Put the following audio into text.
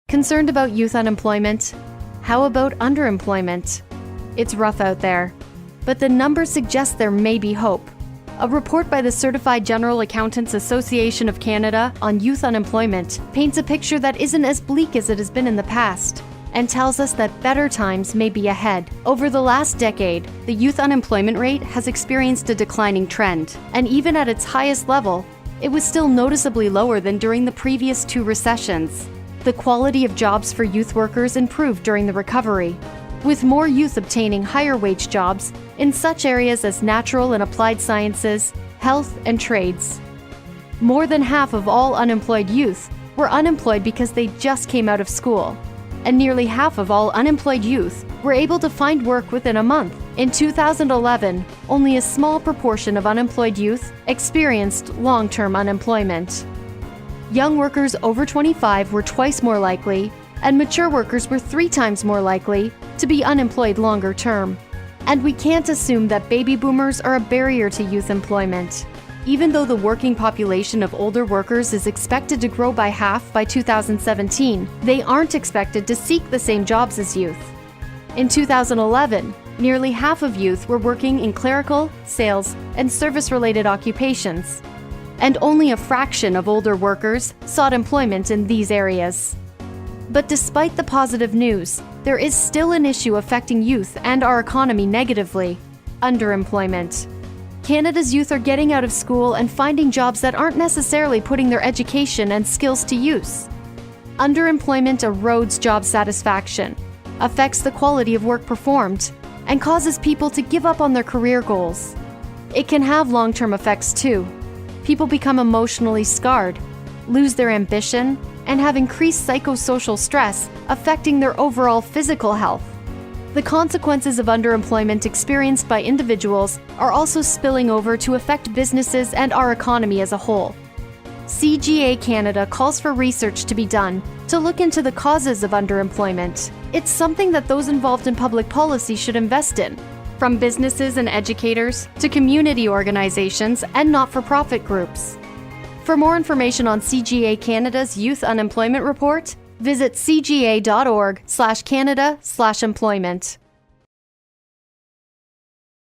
Concerned about youth unemployment? How about underemployment? It's rough out there, but the numbers suggest there may be hope. A report by the Certified General Accountants Association of Canada on youth unemployment paints a picture that isn't as bleak as it has been in the past, and tells us that better times may be ahead. Over the last decade, the youth unemployment rate has experienced a declining trend, and even at its highest level, it was still noticeably lower than during the previous two recessions. The quality of jobs for youth workers improved during the recovery, with more youth obtaining higher wage jobs in such areas as natural and applied sciences, health, and trades. More than half of all unemployed youth were unemployed because they just came out of school, and nearly half of all unemployed youth were able to find work within a month. In 2011, only a small proportion of unemployed youth experienced long-term unemployment. Young workers over 25 were twice more likely, and mature workers were 3 times more likely to be unemployed longer term. And we can't assume that baby boomers are a barrier to youth employment. Even though the working population of older workers is expected to grow by half by 2017, they aren't expected to seek the same jobs as youth. In 2011, nearly half of youth were working in clerical, sales, and service-related occupations, and only a fraction of older workers sought employment in these areas. But despite the positive news, there is still an issue affecting youth and our economy negatively: underemployment. Canada's youth are getting out of school and finding jobs that aren't necessarily putting their education and skills to use. Underemployment erodes job satisfaction, affects the quality of work performed, and causes people to give up on their career goals. It can have long-term effects too. People become emotionally scarred, lose their ambition, and have increased psychosocial stress, affecting their overall physical health. The consequences of underemployment experienced by individuals are also spilling over to affect businesses and our economy as a whole. CGA Canada calls for research to be done to look into the causes of underemployment. It's something that those involved in public policy should invest in, from businesses and educators to community organizations and not-for-profit groups. For more information on CGA Canada's Youth Unemployment Report, visit cga.org/Canada/employment.